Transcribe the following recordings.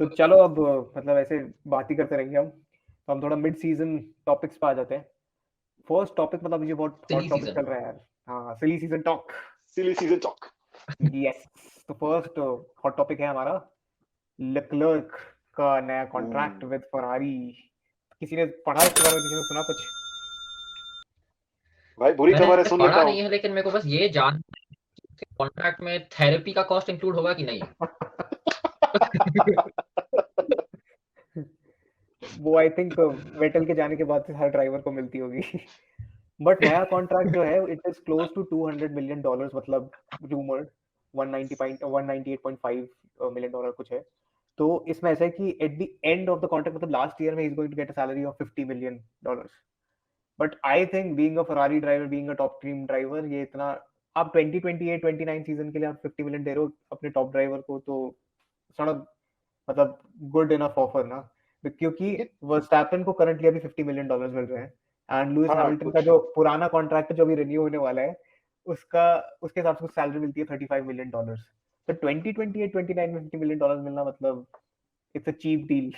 तो चलो अब मतलब ऐसे बात ही करते रहेंगे हम, तो हम थोड़ा मिड सीजन टॉपिक्स पे आ जाते हैं। फर्स्ट टॉपिक मतलब मुझे बहुत सिली हॉट टॉपिक सीजन। चल रहा है यार। हाँ, सिली सीजन टॉक। सिली सीजन टॉक। यस। तो फर्स्ट हॉट टॉपिक है हमारा लेक्लर्क का नया कॉन्ट्रैक्ट विद फरारी। किसी ने पढ़ा इसके बारे में, किसी ने सुना कुछ? भाई बुरी खबर है, मैंने सुन पढ़ा लेता हूँ। नहीं है, लेकिन मेरे को बस ये जान कॉन्ट्रैक्ट में थेरेपी का कॉस्ट इंक्लूड होगा कि नहीं। वो आई थिंक वेटल के जाने के बाद से हर ड्राइवर को मिलती होगी। बट नया कॉन्ट्रैक्ट जो है it is close to $200 million, मतलब रूमर्ड 198.5 मिलियन डॉलर कुछ है। तो इसमें ऐसा है कि at the end of the contract, मतलब लास्ट ईयर में he is going to get a salary of $50 million। But I think being a Ferrari driver, being a top team driver, ये इतना, आप 2028-29 सीजन के लिए आप 50 मिलियन दे रहे हो अपने टॉप ड्राइवर को, तो सड़क मतलब गुड इनफ ऑफर ना। क्योंकि ये वर्स्टैपन को करंटली अभी $50 million मिल रहे हैं, एंड लुइस हाँ हैमिल्टन का कुछ जो पुराना कॉन्ट्रैक्ट जो अभी रिन्यू होने वाला है, उसका उसके हिसाब से सैलरी मिलती है $35 million। तो 2028-29 में $50 million मिलना मतलब इट्स अ चीप डील।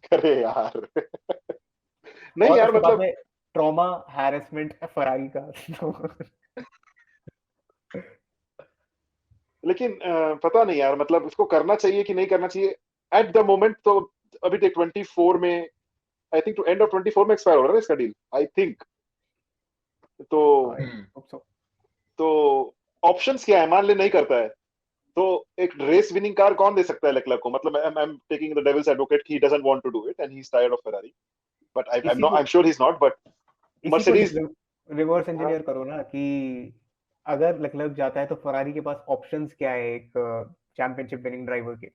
करे यार। नहीं और यार उसके बाद मतलब में ट्रॉमा हैरेसमेंट फरारी का। लेकिन पता नहीं यार, मतलब इसको करना चाहिए कि नहीं करना चाहिए एट द मोमेंट। तो अभी देख 24 में, I think to end of 24 में एक्सपायर हो रहा है इसका डील, आई थिंक। तो आई हम्म। Hope so. तो ऑप्शंस क्या है, मान ले नहीं करता है तो एक रेस विनिंग कार कौन दे सकता है लेक्लर्क को? मतलब I am taking the devil's advocate, he doesn't want to do it and he is tired of Ferrari, but I am इसी नॉट, को I am sure he is not, but इसी को Mercedes. Reverse engineer करो ना, कि अगर Leclerc जाता है तो फरारी के पास ऑप्शंस क्या है एक चैंपियनशिप विनिंग ड्राइवर के।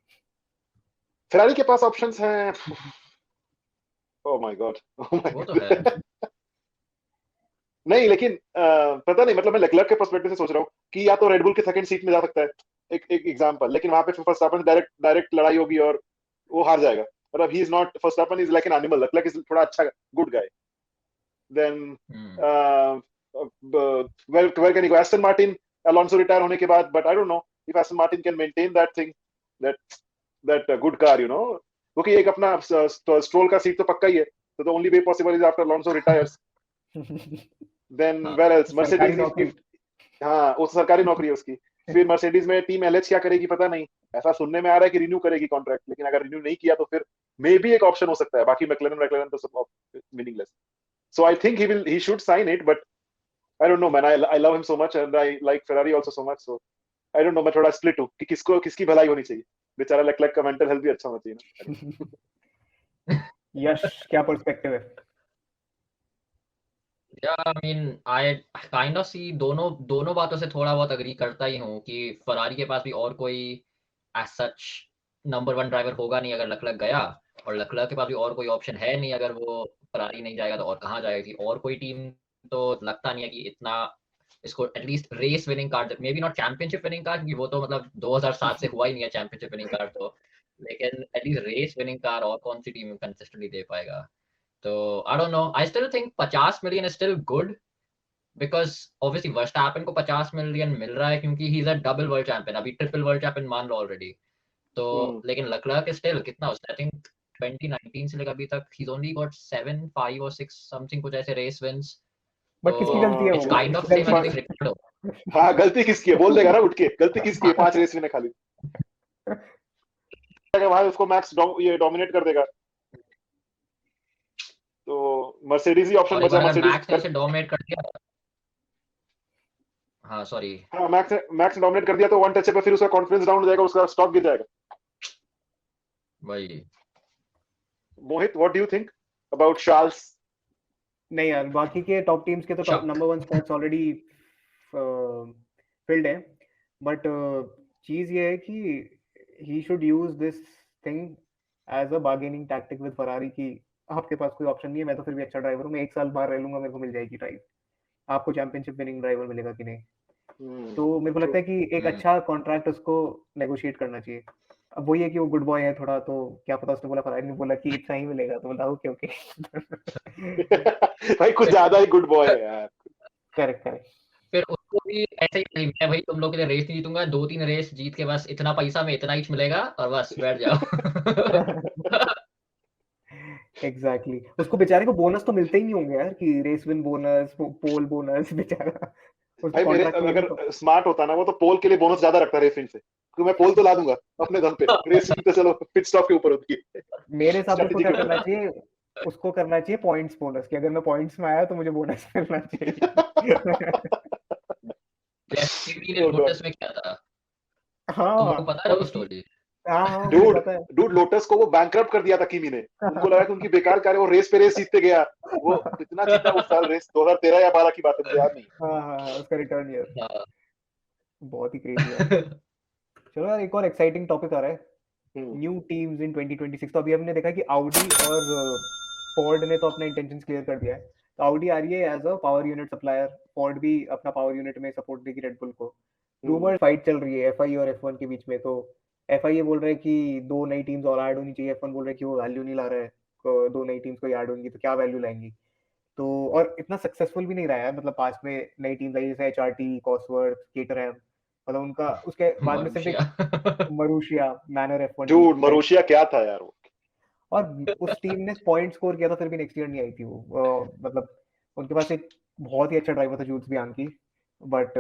फेरारी के पास ऑप्शंस हैं। Oh my God, oh my वो तो है। गॉड। नहीं लेकिन पता नहीं, मतलब मैं लेक्लर्क के पर्सपेक्टिव से सोच रहा हूँ कि या तो रेडबुल के सेकंड सीट में जा सकता है, एक एक एग्जांपल, लेकिन वहां पे फिर फर्स्टैपन डायरेक्ट डायरेक्ट लड़ाई होगी और वो हार जाएगा। मतलब he is not, Verstappen is like an animal, Leclerc is थोड़ा अच्छा good guy. Then hmm. Well well can go Aston Martin Alonso retire होने के बाद, but I don't know if Aston Martin can maintain that thing, that that good car, you know. क्योंकि एक अपना stroll का seat तो पक्का ही है, तो the only way possible is after Alonso retires, then हाँ। वेयर एल्स सरकारी मर्सिडीज नौकरी। इफ, हाँ वो सरकारी नौकरी है उसकी। फिर मर्सिडीज में टीम एलएच क्या करेगी पता नहीं, ऐसा सुनने में आ रहा है कि रिन्यू करेगी कॉन्ट्रैक्ट, लेकिन अगर रिन्यू नहीं किया तो फिर मे बी एक ऑप्शन हो सकता है, बाकी मैक्लेरन मैक्लेरन तो सब meaningless. So I think he should sign it, but I don't know man, I love him so much and I like Ferrari also so much, so I don't know, मैं थोड़ा split हूँ कि किसको किसकी भलाई होनी चाहिए। बेचारा लेक्लर्क का मेंटल हेल्थ भी अच्छा होना चाहिए ना। यश, क्या पर्सपेक्टिव है? Yeah, I mean, I kind of see दोनों दोनों बातों से थोड़ा बहुत अग्री करता ही हूँ कि फरारी के पास भी और कोई as such number one driver होगा नहीं अगर लकलक गया, और लकलक के पास भी और कोई ऑप्शन है नहीं अगर वो फरारी नहीं जाएगा तो और कहाँ जाएगी। और कोई टीम तो लगता नहीं है कि इतना इसको at least race winning car, maybe not championship winning car, क्योंकि वो तो मतलब 2007 से हुआ ही नहीं है चैंपियनशिप विनिंग कार तो, लेकिन एटलीस्ट रेस विनिंग कार और कौन सी टीम कंसिस्टेंटली दे पाएगा। तो आई don't no, I still think 50 million is still good, because obviously Verstappen को 50 मिलियन मिल रहा है क्योंकि he is a double world champion, अभी ट्रिपल वर्ल्ड चैंपियन मान लो ऑलरेडी। तो लेकिन लेक्लर्क स्टिल कितना, उसने आई थिंक 2019 से लेकर अभी तक he's only got 7 5 or 6 something कुछ ऐसे रेस विंस। तो बट किसकी गलती है इट्स वो, काइंड ऑफ सेम गलती आई किस? Think record. हाँ गलती किसकी है बोल देगा ना उठ के, गलती किसकी है, 5 रेस में खाली भाई उसको मैक्स ये डोमिनेट कर देगा, तो मर्सिडीज ही ऑप्शन और एक बचा, बार अगर मर्सिडीज मैक्स ने कर। उसे डोमिनेट कर दिया, हाँ सॉरी, हाँ मैक्स मैक्स डोमिनेट कर दिया तो वन टच पे फिर उसका कॉन्फिडेंस डाउन हो जाएगा, उसका स्टॉक गिर जाएगा। वही। Mohit what do you think about Charles? नहीं यार, बाकी के टॉप टीम्स के तो top number one spots already filled है। बट चीज ये है कि he should use this thing as a bargaining tactic with Ferrari, की आपके पास कोई ऑप्शन नहीं है, मैं तो फिर भी अच्छा ड्राइवर हूँ, मैं एक साल बाहर रह लूंगा, मेरे को मिल जाएगी ड्राइव, आपको चैंपियनशिप विनिंग ड्राइवर मिलेगा कि नहीं। तो मेरे को ट्रू। लगता है कि एक अच्छा कॉन्ट्रैक्ट उसको नेगोशिएट करना चाहिए। अब वही है कि वो गुड बॉय है थोड़ा, तो क्या पता उसने बोला, फरारी ने बोला कि इतना ही मिलेगा, तो बोला ओके ओके। भाई कुछ ज्यादा ही गुड बॉय है यार। Correct correct. फिर वो भी ऐसे ही, मैं भाई तुम लोग के लिए रेस नहीं जीतूंगा, 2-3 रेस जीत के बस इतना पैसा में इतना ही मिलेगा और बस बैठ जाओ। एग्जैक्टली उसको बेचारे को बोनस तो मिलते ही नहीं होंगे यार कि रेस विन बोनस पोल बोनस बेचारा उसको भाई मेरे कॉन्ट्रैक्ट मिलेगा तो अगर स्मार्ट होता ना वो तो पोल के लिए बोनस ज्यादा रखता रेसिंग से, क्योंकि मैं पोल तो ला दूंगा अपने दम पे, रेसिंग तो चलो पिट स्टॉप के ऊपर होती है, मेरे हिसाब से उसको स्ट्रेटेजी क्या के करना ऊपर। चाहिए उसको करना चाहिए पॉइंट्स बोनस कि अगर मैं पॉइंट्स में आया तो मुझे बोनस मिलना चाहिए जैसे कि ने ओ लोटस में क्या था, तुम लोग को हाँ पता है ना और वो उसकी स्टोरी? हाँ मुझे डूड पता है डूड लोटस को वो बैंकरप्ट कर दिया था किमी ने, उनको लगा कि उनकी बेकार कार्य, वो रेस पे रेस जीतते गया, वो कितना जीता उस साल रेस, 2013 या 12 की बात है, मुझे याद नहीं। हाँ हाँ हाँ उसका रिटर्न ईयर हाँ। बहुत ही क्रेजी यार चलो यार एक और एक्साइटिंग टॉपिक आ रहा है हम्म न्यू टीम्स इन 2026 तो अभी हमने देखा कि Audi और फोर्ड ने तो अपना इंटेंशंस क्लियर कर दिया है तो Audi आ रही है as a power unit supplier Ford भी अपना पावर यूनिट में सपोर्ट देगी रेडबुल को रूमर फाइट चल रही है FIA और F1 के बीच में तो FIA बोल रहा है कि 2 नई टीम्स और ऐड होनी चाहिए F1 बोल रहा है कि वो वैल्यू नहीं ला रहा है 2 नई टीम्स को ऐड होंगी तो क्या वैल्यू लाएंगी तो और इतना सक्सेसफुल भी नहीं रहा है मतलब पास में नई टीम्स आई जैसे HRT कॉसवर्थ केटरहैम मतलब उनका उसके बाद में सिर्फ एक मरुशिया। मरूशिया मैनर F1 टीम डूड मरोशिया क्या था यार वो। और उस टीम ने पॉइंट स्कोर किया था फिर भी नेक्स्ट ईयर नहीं आई थी वो मतलब उनके पास एक बहुत ही अच्छा ड्राइवर था जूल्स बियांकी बट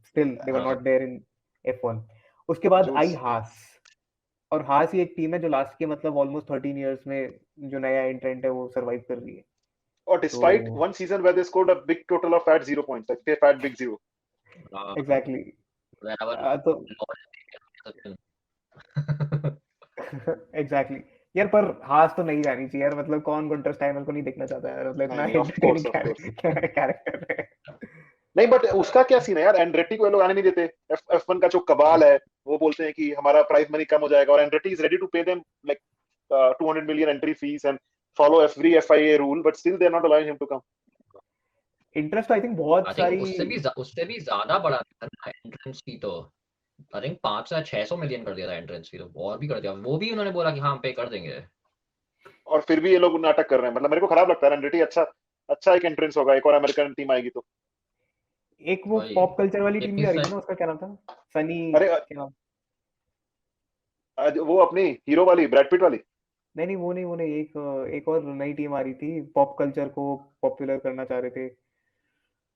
स्टिल दे वर हाँ, नॉट देयर इन F1 उसके बाद आई जूल्स हास और हास ही एक टीम है जो लास्ट के मतलब ऑलमोस्ट 13 इयर्स में जो नया एंट्रेंट है वो सरवाइव कर रही है और डिस्पाइट तो one season where they scored a big total of eight 0 points, like fat big zero। हाँ, एग्जैक्टली wherever तो Lord- एग्जैक्टली यार पर हास तो नहीं जानी चाहिए यार मतलब कौन गुंटर स्टाइनर को नहीं देखना चाहता है मतलब नहीं इतना नहीं, एंटरटेनिंग ऑफ कोर्स कैरेक्टर है नहीं, बट उसका क्या सीन है यार, एंड्रेटी को ये लोग आने नहीं देते। F1 का जो कबाल है, वो बोलते हैं कि हमारा प्राइस मनी कम हो जाएगा, और Andretti is ready to pay them like 200 million entry fees and follow every FIA rule, but still they are not allowing him to come. Interest I think बहुत आई थिंक सारी उससे भी ज्यादा बड़ा था ना एंट्रेंस फी तो, I think 500 या 600 मिलियन कर दिया था एंट्रेंस फी तो, और भी कर दिया, वो भी उन्होंने बोला कि हाँ हम पे कर देंगे। और फिर भी ये लोग नाटक कर रहे हैं, मतलब मेरे को खराब लगता है। एंड्रेटी अच्छा अच्छा एक एंट्रेंस होगा, एक और अमेरिकन टीम आएगी तो। एक वो वही, पॉप कल्चर वाली टीम भी लेकिन आ रही थी सच, ना उसका क्या नाम था सनी अरे क्या नाम वो अपनी हीरो वाली, ब्रैड पिट वाली। नहीं नहीं वो नहीं एक एक और नई टीम आ रही थी पॉप कल्चर को पॉपुलर करना चाह रहे थे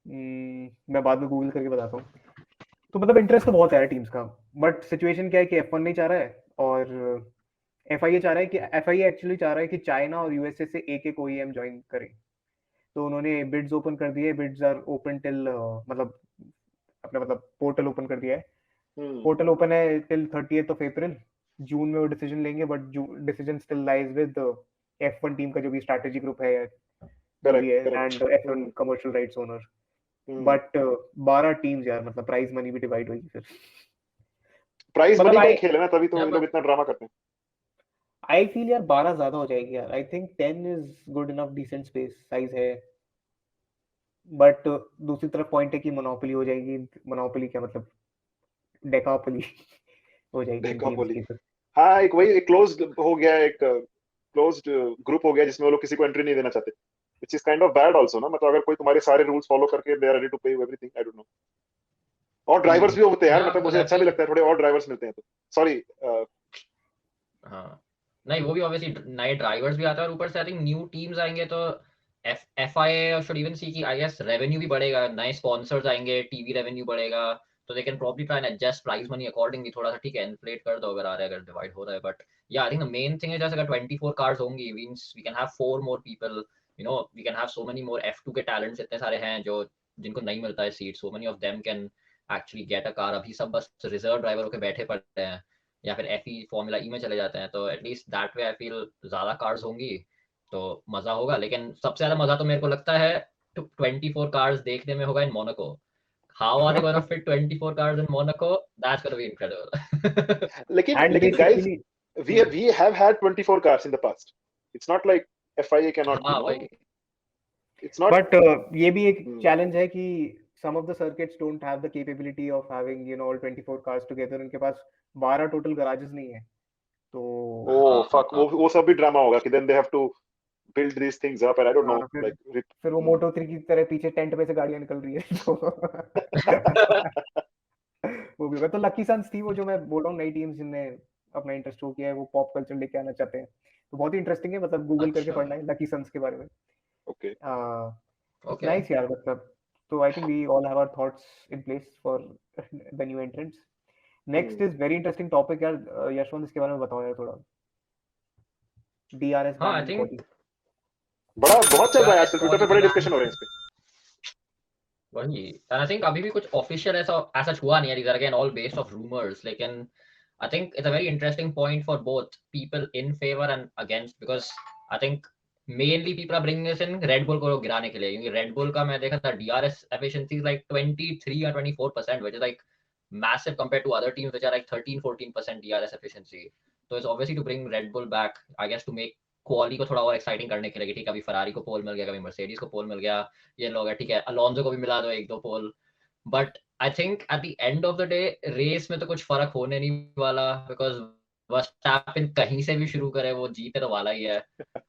मैं बाद में गूगल करके बताता हूँ तो मतलब इंटरेस्ट तो बहुत है टीम्स का बट सिचुएशन क्या है कि F1 नहीं चाह रहा है और FIA चाह रहा है कि FIA एक्चुअली चाह रहा है कि चाइना और USA से एक एक OEM ज्वाइन करे तो उन्होंने बिड्स ओपन कर दिए बिड्स आर ओपन टिल मतलब अपना मतलब पोर्टल ओपन कर दिया है हम्म पोर्टल ओपन है टिल 30th of April जून में वो डिसीजन लेंगे but decision still lies with F1 team का जो भी स्ट्रैटेजी ग्रुप है या जो भी करेक्ट है correct. And F1 commercial rights owner hmm but 12 teams यार मतलब प्राइज मनी भी डिवाइड होगी फिर प्राइस मतलब मनी का आई ही खेल है ना, तभी तो ये लोग बट इतना ड्रामा करते हैं। आई फील यार 12 ज्यादा हो जाएगी यार I think 10 is good enough decent space size है बट दूसरी तरफ पॉइंट है कि मोनोपोली हो जाएगी मोनोपोली क्या मतलब डेकापोली हो जाएगी इन टीम्स डेकोपोली, की फिर हाँ एक वही एक क्लोज्ड हो गया, एक क्लोज्ड ग्रुप हो गया जिसमें वो लोग किसी को एंट्री नहीं देना चाहते, which is kind of bad also ना, मतलब अगर कोई तुम्हारे सारे रूल्स फॉलो करके दे आर रेडी टू पे you everything, I don't no. और ड्राइवर्स भी होते हैं यार, या मतलब बिकॉज मुझे आई अच्छा भी फील, लगता है, थोड़े और ड्राइवर्स मिलते हैं तो। सॉरी हाँ नहीं वो भी ऑब्वियसली नए ड्राइवर्स भी आते हैं और ऊपर से आई थिंक न्यू टीम्स आएंगे तो FIA शुड इवन सी कि आई गेस रेवेन्यू भी बढ़ेगा, नए स्पॉन्सर्स आएंगे, टीवी रेवेन्यू बढ़ेगा, तो they can probably try and adjust price money accordingly थोड़ा सा, ठीक है इन्फ्लेट कर दो अगर आ रहा है, अगर डिवाइड हो रहा है, but yeah I think the main thing है जैसे अगर 24 कार्स होंगी means we can have 4 more people, you know we can have so many more F2 के टैलेंट्स इतने सारे हैं जो जिनको नहीं मिलता है seat, so many of them can actually get a car, अभी सब बस रिजर्व ड्राइवर होकर बैठे पड़े हैं या फिर FE फॉर्मूला ई में चले जाते हैं, तो at least that way I feel ज्यादा कार्स होंगी तो मजा होगा, लेकिन सबसे ज्यादा मजा तो मेरे को लगता है 24 कार्स देखने में होगा in Monaco. How are they gonna fit 24 cars in Monaco, that's gonna be incredible. लेकिन एंड लेकिन guys, basically we have had 24 cars in the past, it's not like FIA cannot, हाँ you know, वही, it's not but ये भी एक hmm. Challenge है कि some of the circuits don't have the capability of having you know all 24 cars together उनके पास 12 total garages नहीं है तो oh हाँ fuck, वो सब भी ड्रामा होगा कि then they have to build these things up, and I don't know, हाँ, like फिर वो Moto3 की तरह पीछे टेंट में से गाड़ियां निकल रही है तो वो भी होगा। तो लकी सन्स थी वो, जो मैं बोल रहा हूँ, नई टीम्स जिनने अपना इंटरेस्ट शो किया है, वो पॉप कल्चर लेके आना चाहते हैं, तो बहुत ही इंटरेस्टिंग है, मतलब गूगल करके अच्छा पढ़ना है लकी सन्स के बारे में। okay. ओके नाइस यार, मतलब तो I think we all have our thoughts in place for the new entrants. Next is very interesting topic यार, यशवंत इसके बारे में बताओ यार थोड़ा। DRS हाँ बैन आई इन थिंक क्वाली। बहुत चल रहा है DRS आजकल, ट्विटर पे quality बड़े ban डिस्कशन हो रहे हैं इस पे। वही एंड आई थिंक अभी भी कुछ ऑफिशियल ऐसा ऐसा हुआ नहीं है, these are again all based off rumors, लेकिन I think it's a very interesting point for both people in favor and against, because I think mainly people are bringing this in Red Bull को गिराने के लिए, क्योंकि Red Bull का मैं देखा था DRS efficiency is like 23 or 24%, which is like massive compared to other teams which are like 13-14% DRS efficiency. So it's obviously to bring Red Bull back, I guess, to make क्वाली को थोड़ा और exciting करने के लिए कि ठीक है अभी फरारी को पोल मिल गया, कभी मर्सिडीज को पोल मिल गया, ये लोग है ठीक है अलोंसो को भी मिला दो एक दो pole, but I think at the end of the day race में तो कुछ फर्क होने नहीं वाला, बिकॉज वर्स्टैपेन कहीं से भी शुरू करे वो जीते तो वाला ही है,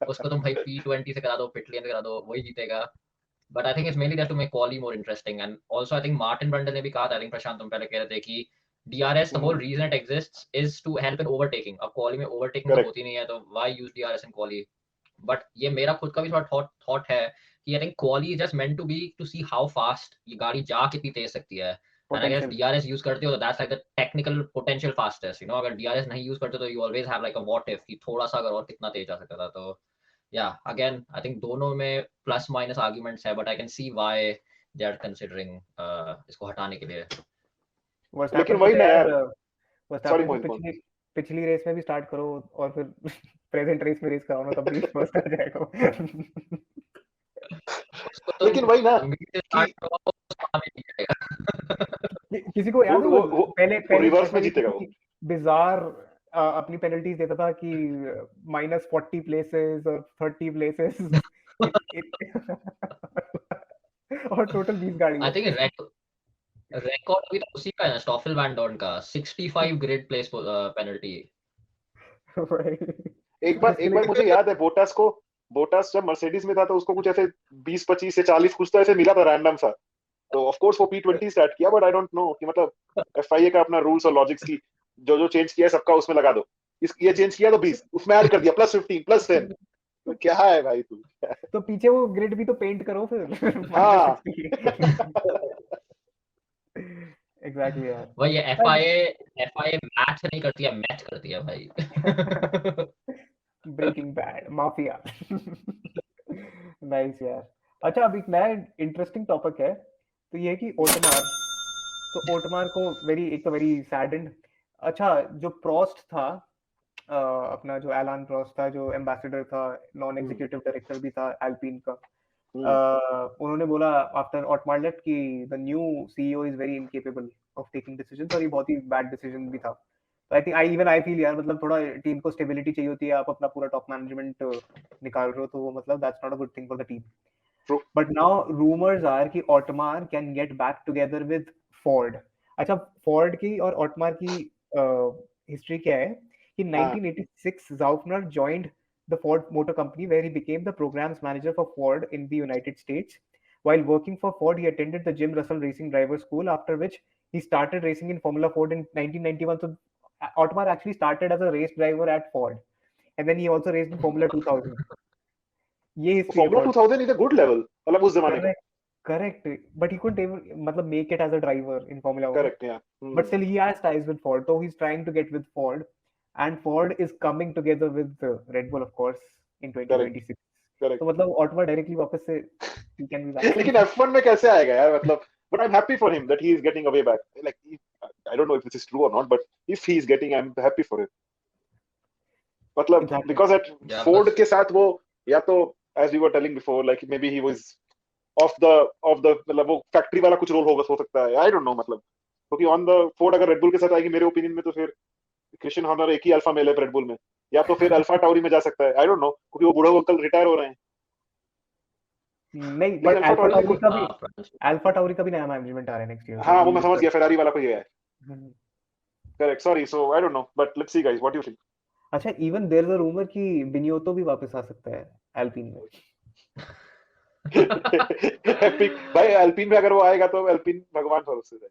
उसको तुम भाई P20 से करा दो, पिट लेन से करा दो, वही जीतेगा। But I think it's mainly that to make quali more interesting, and also I think Martin Brundle ने भी कहा था, आई थिंक प्रशांत तुम पहले कह रहे थे कि DRS the whole reason it exists is to help in overtaking, अब क्वाली में ओवरटेकिंग तो Correct. होती नहीं है, तो why use DRS in quali. But ये मेरा खुद का भी थोड़ा थॉट है कि I think quali just meant to be to see how fast ये गाड़ी जा कितनी तेज सकती है, एंड अगर Potential. DRS यूज करते हो तो that's like the technical potential fastest, you know, अगर DRS नहीं यूज करते तो you always have like a what if कि थोड़ा सा अगर और कितना तेज जा सकता था। तो या अगेन आई थिंक दोनों में प्लस माइनस आर्गुमेंट्स है, but I can see why they are considering इसको हटाने के लिए। लेकिन वर्स्टैपेन को वही तो ना यार, यार, सॉरी वर्स्टैपेन को मोहित बोल। पिछली रेस में भी स्टार्ट करो और फिर प्रेजेंट रेस में रेस कराओ ना, तब भी फर्स्ट आ जाएगा। उसको तुम लेकिन वही ना उम्मीद से कि स्टार्ट करो तो उसका भी नहीं जाएगा। किसी को याद है वो पहले वो पहले रिवर्स में FIA जीतेगा वो। कितनी बिजार अपनी पेनल्टीज देता था कि -40 प्लेसेस और 30 प्लेसेस और टोटल 20 गाड़ी आई है। थिंक रिकॉर्ड अभी तो उसी का है ना, स्टॉफल वैन डॉर्न का 65 ग्रिड प्लेस पेनल्टी। एक जिसके बार लिए मुझे याद है बोटास जब मर्सिडीज में था तो उसको कुछ ऐसे 20-25 से 40 कुछ तो ऐसे मिला था रैंडम सा, तो ऑफ कोर्स वो P20 स्टार्ट किया, बट आई डोंट नो कि मतलब FIA का अपना रूल्स और लॉजिक्स की जो चेंज किया है सबका उसमें लगा दो, ये चेंज किया तो 20 उसमें ऐड कर दिया, +15 +10, तो क्या है भाई तू। तो पीछे वो ग्रिड भी तो पेंट करो फिर। हाँ एग्जैक्टली यार। वही है, FIA मैच नहीं करती है, मैच करती है भाई। Breaking bad mafia. नाइस यार। अच्छा, अब एक नया इंटरेस्टिंग टॉपिक है, तो ये है कि ओटमार, तो ओटमार को एक तो वेरी सैडेंड। अच्छा, जो प्रोस्ट था, अपना जो एलान प्रोस्ट था, जो एम्बेसडर था, नॉन एग्जीक्यूटिव डायरेक्टर भी था एल्पिन का, उन्होंने बोला आफ्टर ऑटमार लेफ्ट कि the new CEO is very incapable of taking decisions, और ये बहुत ही बैड डिसीजन भी था। तो आई थिंक आई फील यार, मतलब थोड़ा टीम को स्टेबिलिटी चाहिए होती है, आप अपना पूरा टॉप मैनेजमेंट निकाल रहे हो, तो वो मतलब that's not a good thing for the team. But now rumours are कि Otmar can get back together with Ford. अच्छा, फोर्ड की और ऑटमार की हिस्ट्री क्या है कि 1986 जाउफनर joined the Ford Motor Company, where he became the programs manager for Ford in the United States. While working for Ford, he attended the Jim Russell Racing Driver School, after which he started racing in Formula Ford in 1991. So Otmar actually started as a race driver at Ford, and then he also raced in Formula 2000. ये history है Formula Ford. 2000 is a good level, मतलब उस जमाने का। Correct. But he couldn't even मतलब make it as a driver in Formula 1. Correct, yeah. But still he has ties with Ford, so he's trying to get with Ford, and Ford is coming together with Red Bull, of course, in 2026. Correct. तो मतलब ऑटमा directly वापस से he can be back. लेकिन F1 में कैसे आएगा यार, मतलब but I'm happy for him that he is getting a way back. Like I don't know if this is true or not, but if he is getting, I'm happy for him. मतलब Exactly. because at Yeah, Ford but के साथ वो या तो as we were telling before, like maybe he was of the मतलब वो factory वाला कुछ रोल होगा, हो सकता है, आई डोंट नो, मतलब क्योंकि ऑन द फोर्ड अगर रेडबुल के साथ आएगी मेरे ओपिनियन में, तो फिर क्रिश्चियन हॉर्नर एक ही अल्फा मेल है रेडबुल में, या तो फिर अल्फा टाउरी में जा सकता है, आई डोंट नो, क्योंकि वो बूढ़ा अंकल रिटायर हो रहे हैं। नहीं, बट अल्फा टाउरी का भी नया मैनेजमेंट आ रहा है नेक्स्ट ईयर। हाँ वो मैं समझ गया, फेरारी वाला कोई है। Correct, sorry, so I don't know, but let's see guys, what do you think? अच्छा, even there is a rumour कि बिनियोतो भी वापस आ सकता है एल्पिन में। एपिक भाई, एल्पिन में अगर वो आएगा तो एल्पिन भगवान भरोसे है।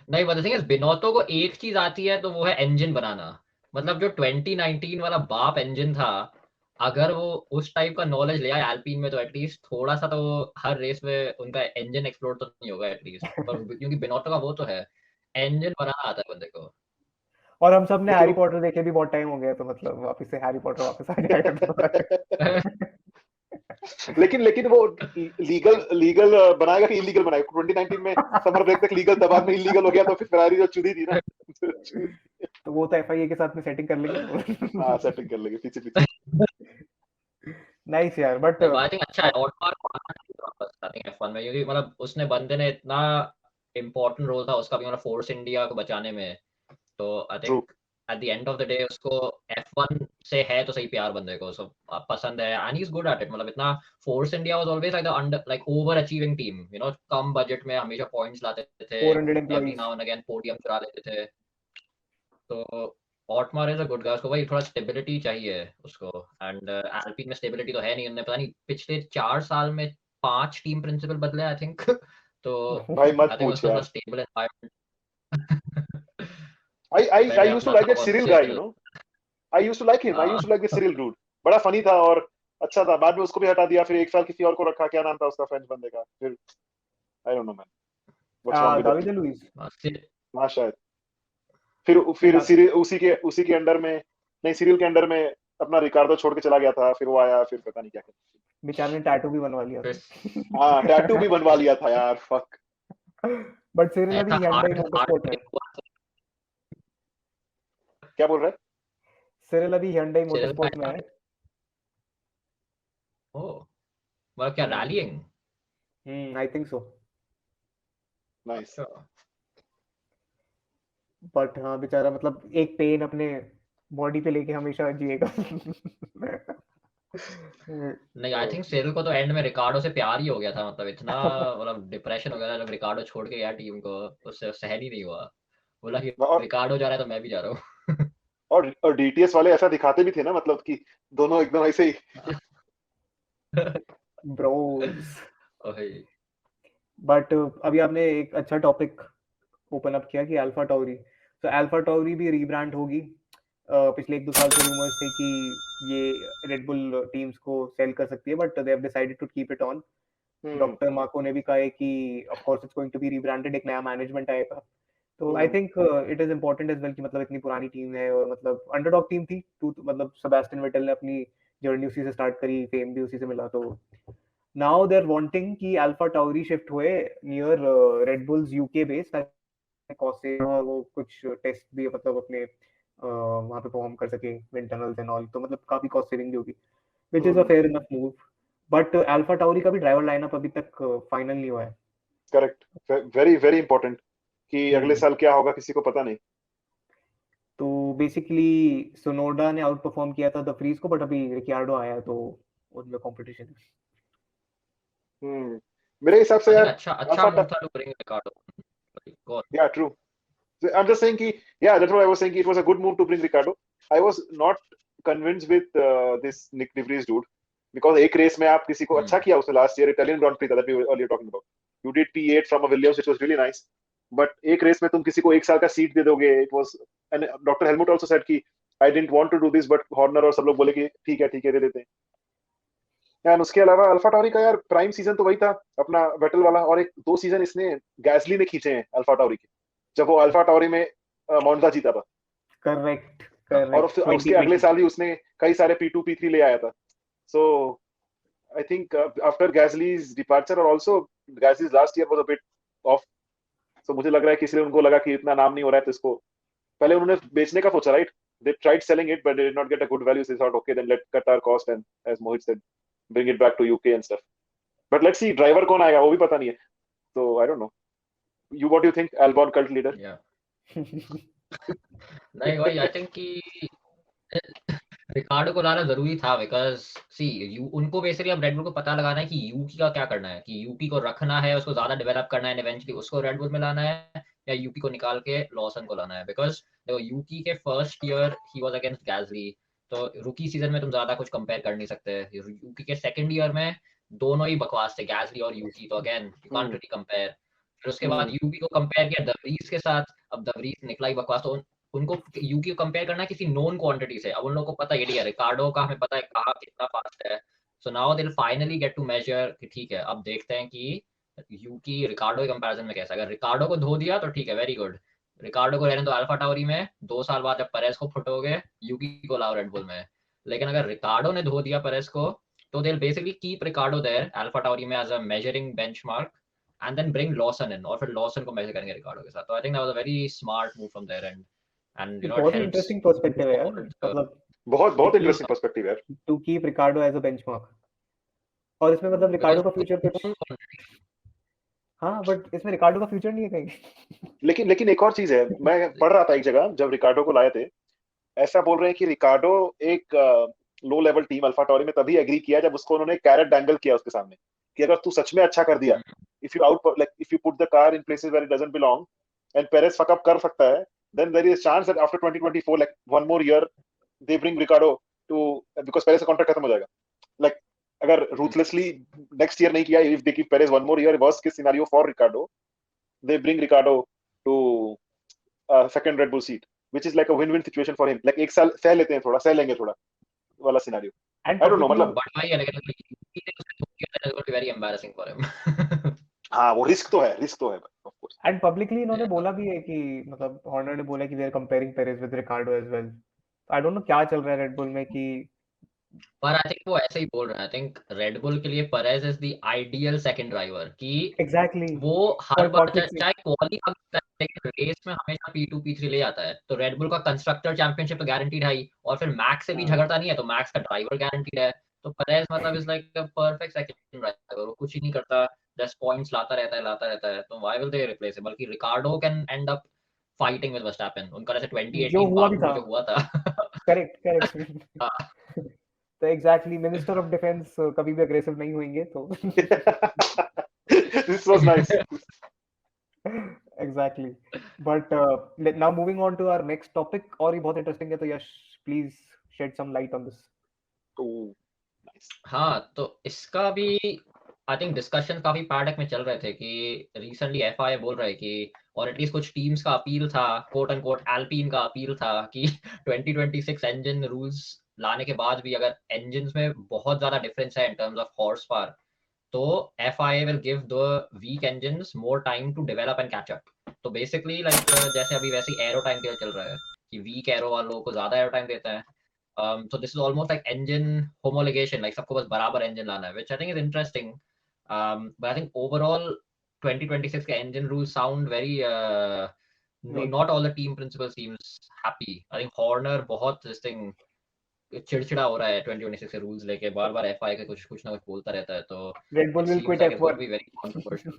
नहीं, but the thing is, बिनोतो को एक चीज आती है तो वो है इंजन बनाना। मतलब जो 2019 वाला बाप इंजन था, अगर वो उस टाइप का नॉलेज ले आए एल्पिन में तो एटलीस्ट थोड़ा सा तो हर रेस में उनका इंजन एक्सप्लोड तो नहीं होगा एटलीस्ट, पर क्योंकि बिनोतो का वो तो है, इंजन बनाना आता है बंदे को। और हम सब ने लेकिन हैरी पॉटर देखे भी बहुत टाइम हो गया, तो मतलब वापस से हैरी पॉटर वापस आ जाएगा तो। लेकिन वो लीगल बनाएगा कि इलीगल बनाएगा? 2019 में समर ब्रेक तक लीगल था, बाद में इलीगल हो गया, तो फिर फेरारी जो चुदी थी ना। तो वो तो एफआईए के साथ में सेटिंग कर लेंगे तो। हाँ, सेटिंग कर लेंगे पीछे पीछे। नाइस यार, बट नहीं, आई थिंक अच्छा है आई थिंक F1 में, क्योंकि मतलब उसने बंदे ने इतना इम्पोर्टेंट रोल था उसका भी, मतलब फोर्स इंडिया को बचाने में। तो आई true. Think at the end of the day उसको F1 से है तो सही प्यार बंदे को, सब पसंद है and he is good at it. मतलब इतना force India was always like the under like over achieving team, you know, come budget में हमेशा पॉइंट्स लाते थे, 400 every employees. Now and again podium चुरा लेते थे। तो ऑटमार इज अ गुड गाय, उसको भाई थोड़ा स्टेबिलिटी चाहिए उसको, एंड एल्पिन में स्टेबिलिटी तो है नहीं। उन्होंने पता नहीं पिछले 4 साल में 5 टीम प्रिंसिपल बदले आई थिंक। तो भाई मत आई थिंक पूछ उसका थोड़ा यार। Stable environment. I पहले used to अपना like था that कौन Cyril guy, you Cyril. know. I used to like him. I used to like the Cyril dude. बड़ा फनी था और अच्छा था। बाद में उसको भी हटा दिया, फिर एक साल किसी और को रखा। क्या नाम था उसका फ्रेंच बंदे का? फिर I don't know man, what's wrong with that David team. Lewis. हाँ शायद। फिर सिरिल उसी के अंडर में, नहीं सिरिल के अंडर में अपना रिकार्डो छोड़ के चला गया था, फिर वो आया, फिर पता नहीं क्या क्या। बेचारे ने टैटू भी बनवा लिया फिर हाँ, टैटू भी बनवा लिया था यार, फक। बट सिरिल अभी ऐसा Hyundai हार्ड मोटरस्पोर्ट में है। क्या बोल रहा है? सिरिल अभी Hyundai सिरिल मोटरस्पोर्ट में है। ओ, मतलब क्या railing? I think so. Nice. But हाँ बेचारा मतलब एक पेन अपने बॉडी पे लेके हमेशा जिएगा। नहीं, आई थिंक सिरिल को तो एंड में रिकार्डो से प्यार ही हो गया था। मतलब इतना मतलब डिप्रेशन हो गया था जब रिकार्डो छोड़ के गया टीम को, उससे सहन ही नहीं हुआ। बोला कि और रिकार्डो जा रहा है तो मैं भी जा रहा हूँ। और डीटीएस वाले ऐसा दिखाते भी थे ना, मतलब कि दोनों एकदम ऐसे ही। ब्रोस। ओहे। बट अभी आपने एक अच्छा टॉपिक ओपन अप किया कि अल्फा टॉरी। तो अल्फा टॉरी भी रीब्रांड होगी। पिछले 1-2 साल से रूमर्स थे कि ये रेड बुल टीम्स को सेल कर सकती है, but they have decided to keep it on. Doctor Marko ने भी कहा है कि of course it's going to be rebranded, एक नया मैनेजमेंट आएगा। तो I think it is important as well कि मतलब इतनी पुरानी टीम है और मतलब अंडरडॉग टीम थी टू, मतलब सेबेस्टियन वेटेल ने अपनी जर्नी उसी से स्टार्ट करी, फेम भी उसी से मिला। तो नाउ दे आर वांटिंग कि अल्फा टाउरी शिफ्ट हुए near red bulls UK base, ताकि और वो कुछ टेस्ट भी मतलब अपने वहां पे परफॉर्म कर सके, विंड टनल्स एंड ऑल। तो मतलब काफी कॉस्ट सेविंग भी होगी, which is a fair enough move. But Alpha Tauri का भी ड्राइवर लाइनअप अभी तक फाइनल नहीं हुआ है। करेक्ट, वेरी वेरी इंपॉर्टेंट कि अगले साल क्या होगा किसी को पता नहीं। तो बेसिकली सोनोडा ने आउट परफॉर्म किया था द फ्रीज को, बट अभी रिकार्डो आया है तो उनमें कंपटीशन है। मेरे हिसाब से आई थिंक यार अच्छा अल्फा, मूव था टू ब्रिंग रिकार्डो। गो या ट्रू। I'm just saying कि yeah, that's what I was saying. It was a good move to bring Ricardo. I was not convinced with this Nick De Vries dude because एक race में आप किसी को अच्छा किया उसने last year Italian grand pre था that we were earlier talking about. You did P8 from a Williams, which was really nice. But एक रेस में तुम किसी को 1 साल का सीट दे दोगे, it was, and Dr. Helmut also said कि I didn't want to do this, but Horner और सब लोग बोले कि ठीक है दे देते हैं। यार उसके अलावा अल्फा टॉरी का यार प्राइम सीजन तो वही था अपना वेटल वाला, और 1-2 सीजन इसने गैसली ने खींचे हैं अल्फा टॉरी के, जब वो अल्फा टॉरी में मोंजा जीता था। करेक्ट और करेक्ट उसके अगले 2020। साल भी उसने कई सारे P2 P3 ले आया था। So I think after Gasly's departure और also Gasly's last year was a bit off. So मुझे लग रहा है कि इसलिए उनको लगा कि इतना नाम नहीं हो रहा है तो इसको पहले उन्होंने बेचने का सोचा, right? They tried selling it, but they did not get a good value. So they thought, okay, then let's cut our cost and, as Mohit said, bring it back to UK and stuff. But let's see, driver कौन आएगा वो भी पता नहीं है। So I don't know. What do you think, Albon cult leader? या नहीं वही आई थिंक कि रिकार्डो को लाना जरूरी था, बिकॉज सी यू उनको बेसिकली अब रेडबुल को पता लगाना है कि यूकी का क्या करना है, कि यूकी को रखना है, उसको ज्यादा डेवलप करना है, इवेंचुअली उसको रेडबुल में लाना है, या यूकी को निकाल के लॉसन को लाना है। बिकॉज देखो यूकी के फर्स्ट ईयर ही वाज अगेंस्ट गैसली, तो रूकी सीजन में तुम ज्यादा कुछ कंपेयर कर नहीं सकते। यूकी के सेकंड ईयर में दोनों ही बकवास थे, गैसली और यूकी, तो again you can't really compare. फिर उसके बाद यूकी को कंपेयर किया द व्रीज के साथ, अब द व्रीज निकला ही बकवास, तो उनको यूकी को कंपेयर करना किसी नोन क्वांटिटी से। अब उन लोगों को पता है रिकार्डो का, हमें पता है कहाँ कितना फास्ट है, so now they will finally get to measure कि ठीक है अब देखते हैं कि यूकी रिकार्डो के कंपैरिजन में कैसा। अगर रिकार्डो को धो दिया तो ठीक है, वेरी गुड, रिकार्डो को रहने दो अल्फा टावरी में, 2 साल बाद जब पेरेस को फुटोगे यूकी को लाओ रेड बुल में। लेकिन अगर रिकार्डो ने धो दिया पेरेस को तो they'll basically keep Ricardo there Alpha Tauri में as a measuring benchmark and then bring Lawson in, और फिर Lawson को measure करेंगे Ricardo के साथ। तो I think that was a very smart move from their end and you know it बहुत ही helps interesting perspective है यार, मतलब बहुत बहुत इंटरेस्टिंग पर्सपेक्टिव है to keep Ricciardo as a benchmark. और इसमें मतलब रिकार्डो का फ्यूचर कुछ, हाँ बट इसमें रिकार्डो का फ्यूचर नहीं है कहीं। लेकिन एक और चीज है, मैं पढ़ रहा था एक जगह जब रिकार्डो को लाए थे, ऐसा बोल रहे हैं कि रिकार्डो एक लो लेवल टीम अल्फा टॉरी में तभी एग्री किया जब उसको उन्होंने कैरेट डैंगल किया उसके सामने कि अगर तू सच में अच्छा कर दिया, if you put the car in places where it doesn't belong and Perez fuck up कर सकता है, then there is chance that after 2024 like one more year they bring Ricciardo too, because Perez का contract खत्म हो जाएगा। Like अगर ruthlessly next year नहीं किया, if they keep Perez one more year, worst case scenario for Ricciardo, they bring Ricardo to second Red Bull seat, which is like a win-win situation for him. Like एक साल सह लेते हैं, थोड़ा सह लेंगे थोड़ा वाला scenario. And I don't know, publicly मतलब but भाई लेकिन it will be very embarrassing for him हाँ वो रिस्क तो है of course. एंड पब्लिकली इन्होंने बोला भी है कि मतलब हॉर्नर ने बोला कि we are comparing Perez with Ricciardo as well. I don't know क्या चल रहा है रेड बुल में कि, पर आई थिंक वो ऐसे ही बोल रहे हैं। आई थिंक रेड बुल के लिए Perez is the ideal second driver कि एग्जैक्टली वो हर बार चाहे क्वाली लेकिन रेस में हमेशा P2 P3 ले आता है। तो रेड बुल का कंस्ट्रक्टर चैंपियनशिप तो गारंटीड है ही, और फिर मैक्स से भी झगड़ता नहीं है, तो मैक्स का ड्राइवर गारंटीड है। तो पेरेस मतलब is like a perfect second driver, वो कुछ ही नहीं करता, जस्ट पॉइंट्स लाता रहता है। तो why will they replace him? बल्कि Ricciardo can end up fighting with Verstappen, उनका जैसे 2018 हुआ भी बाकू था। जो हुआ था करेक्ट तो एग्जैक्टली मिनिस्टर ऑफ डिफेंस कभी भी अग्रेसिव नहीं होंगे तो This was nice. exactly but now moving on to our next topic, और ये बहुत इंटरेस्टिंग है, तो Yash please shed some light on this. Oh, nice. हाँ, तो इसका भी आई थिंक डिस्कशन काफी पैडक में चल रहे थे कि रिसेंटली एफआईए बोल रहे कि, और एटलीस्ट कुछ टीम्स का अपील था, कोट एंड कोट एल्पिन का अपील था कि 2026 इंजन रूल्स लाने के बाद भी अगर इंजन्स में बहुत ज्यादा डिफरेंस है in terms of horse power, तो FIA will give the weak engines more time to develop and catch up. तो basically like जैसे अभी वैसे एरो टाइम टेबल चल रहा है कि वीक एरो वालों को ज्यादा एरो टाइम देता है। So this is almost like engine homologation, like सबको बस बराबर engine लाना है, which I think is interesting. But I think overall 2026 के engine rules sound very not all the team principals seems happy. I think Horner बहुत this thing चिड़चिड़ा हो रहा है 2026 के रूल्स लेके, बार-बार FIA के कुछ ना कुछ बोलता रहता है, तो red bull will quit it's going F1 to be very controversial.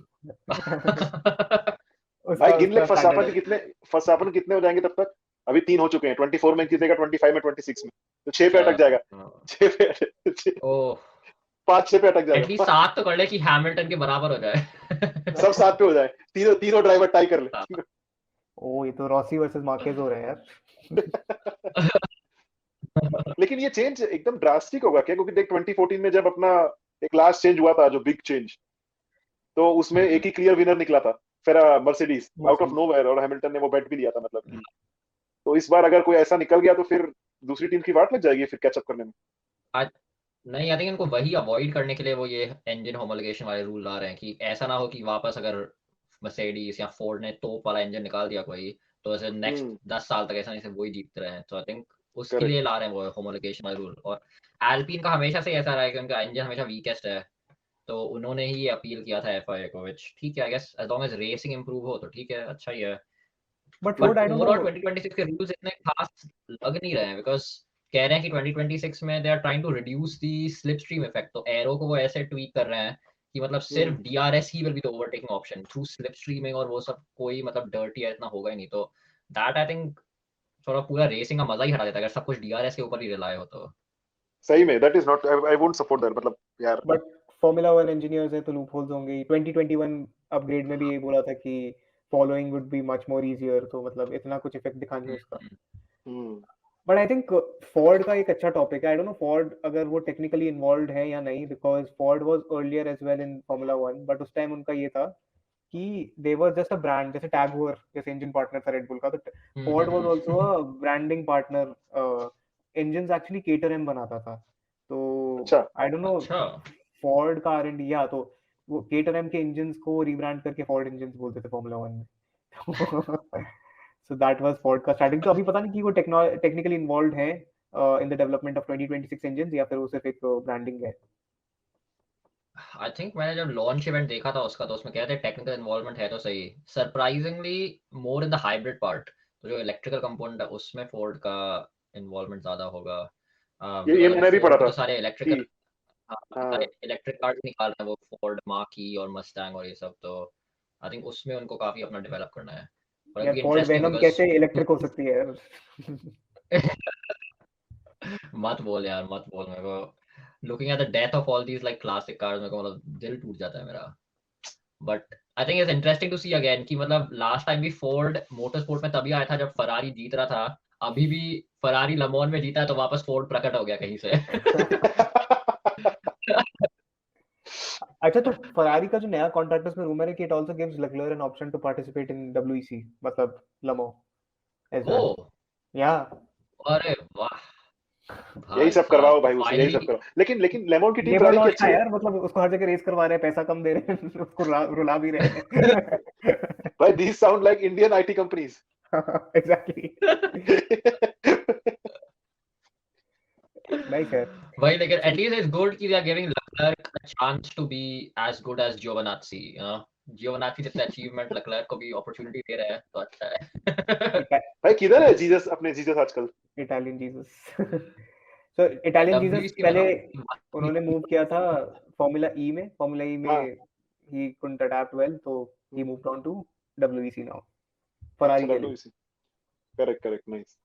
भाई गिन ले फर्स्टैपन कितने हो जाएंगे तब तक? अभी 3 हो चुके हैं, 24 में जीतेगा, 25 में, 26 में, तो 6 पे अटक जाएगा। 6 पे ओह 5-6 पे अटक जाएगा। एटलीस्ट 7 तो कर ले कि हैमिल्टन के बराबर हो जाए। सब 7 पे हो जाए, तीनों ड्राइवर टाई कर ले। ओ ये तो रॉसी वर्सेस मार्केज हो रहा है यार। लेकिन ये चेंज एकदम ड्रास्टिक होगा क्या? क्योंकि देख 2014 में जब अपना एक लास्ट चेंज हुआ था, जो बिग चेंज, तो उसमें एक ही क्लियर विनर निकला था, फिर मर्सिडीज आउट ऑफ नोवेयर, और हैमिल्टन ने वो बेट भी लिया था मतलब। तो इस बार अगर कोई ऐसा निकल गया तो फिर दूसरी टीम की वाट लग जाएगी फिर कैचअप करने में। नहीं, आई थिंक इनको वही अवॉइड करने के लिए वो ये इंजन होमोलोगेशन वाले रूल ला रहे हैं कि ऐसा ना हो कि वापस अगर मर्सिडीज या फोर्ड ने तोप वाला इंजन निकाल दिया कोई, तो ऐसे नेक्स्ट 10 साल तक ऐसा नहीं से वही जीतते रहे। तो आई थिंक उसके लिए ला रहे हैं वो होमोलोगेशन वाला रूल। और एल्पिन का हमेशा से ऐसा रहा है कि उनका इंजन हमेशा वीकेस्ट है, तो उन्होंने ही अपील किया था FIA को, व्हिच ठीक है, I guess as long as racing improve हो तो ठीक है, अच्छा ही है। बट ओवरऑल 2026 के रूल्स इतने खास लग नहीं रहे हैं, बिकॉज कह रहे हैं कि 2026 में they are trying to reduce the slip stream effect. तो एरो को वो ऐसे ट्वीक कर रहे हैं कि मतलब सिर्फ DRS he will be the overtaking option, through slip streaming और वो सब कोई मतलब डर्टी इतना होगा ही नहीं। तो दैट आई थिंक थोड़ा पूरा रेसिंग का मजा ही हटा देता है अगर सब कुछ DRS के ऊपर ही रिलाय हो तो। सही में that is not, I won't support that, मतलब यार। बट फार्मूला 1 इंजीनियर्स है तो लूप होल्स होंगे। 2021 अपग्रेड में भी ये बोला था कि following would be much more easier, तो मतलब इतना कुछ इफेक्ट दिखा नहीं उसका। बट आई थिंक फोर्ड का एक अच्छा टॉपिक है. आई डोंट नो फोर्ड अगर वो टेक्निकली इन्वॉल्व है या नहीं, because Ford was earlier as well in formula 1, but उस टाइम उनका ये था कि they were just a brand, जैसे टैग हुआ जैसे इंजन पार्टनर था रेड बुल का, तो Ford was also a branding partner. Engines actually केटरएम बनाता था, तो अच्छा आई डोंट नो अच्छा फोर्ड का R&D. या तो वो केटरएम के इंजन्स को रीब्रांड करके फोर्ड इंजन्स बोलते थे फार्मूला 1 में. सो दैट वाज फोर्ड का स्टार्टिंग. तो अभी पता नहीं कि वो टेक्निकली इन्वॉल्व है in the development of 2026 engines, या फिर वो सिर्फ एक ब्रांडिंग है. आई थिंक मैंने जब लॉन्च इवेंट देखा था उसका, तो उसमें कहते हैं टेक्निकल इन्वॉल्वमेंट है तो सही, surprisingly more in the hybrid part. तो जो इलेक्ट्रिकल कंपोनेंट है उसमें फोर्ड का इन्वॉल्वमेंट ज्यादा होगा. ये बिकॉज अभी मैंने भी पढ़ा फोर्ड भी था तो सारे कि इलेक्ट्रिकल, सारे इलेक्ट्रिक कार्स निकाल रहे हैं वो, फोर्ड मार्की और मस्टैंग और ये सब. तो आई थिंक उसमें उनको काफी अपना डेवलप करना है. और यार अभी फोर्ड इंटरेस्टिंग वेनम बिकॉज कैसे इलेक्ट्रिक हो सकती है यार? मत बोल यार, मत बोल मेरे को. Looking at the death of all these like classic cars, मेरे को मतलब दिल टूट जाता है मेरा. But I think it's interesting to see again कि मतलब लास्ट टाइम भी फोर्ड मोटरस्पोर्ट में तभी आया था जब फरारी जीत रहा था. अभी भी फरारी लमोन में जीता है तो वापस फोर्ड प्रकट हो गया कहीं से. अच्छा, तो फरारी का जो नया कॉन्ट्रैक्ट है उसमें रूमर है कि it also gives Leclerc an option to participate in WEC, मतलब लमो एज ओ, वेल. या अरे वाह यही भाई सब साहब, करवाओ तो भाई उससे, यही सब फाइनली. करवाओ. लेकिन लेमन की टीम लेबर फरारी की लॉस अच्छी था है. यार, मतलब उसको हर जगह रेस करवा रहे हैं, पैसा कम दे रहे हैं, उसको रुला भी रहे हैं. भाई these sound like Indian IT companies. Exactly. Nice यार. वही, लेकिन एटलीस्ट इट्स गुड कि they are giving Leclerc a chance to be as good as Giovinazzi, you know. Giovinazzi जितना अचीवमेंट लेक्लर्क को भी अपॉर्चुनिटी दे रहे हैं तो अच्छा है. भाई किधर है जीसस, अपने जीसस आजकल? Italian Jesus. So Italian Jesus WEC में पहले ना. उन्होंने मूव किया था फॉर्मूला ई में हाँ. ही couldn't adapt well, so he moved on to WEC now, अच्छा फरारी के लिए. WEC. Correct correct, nice.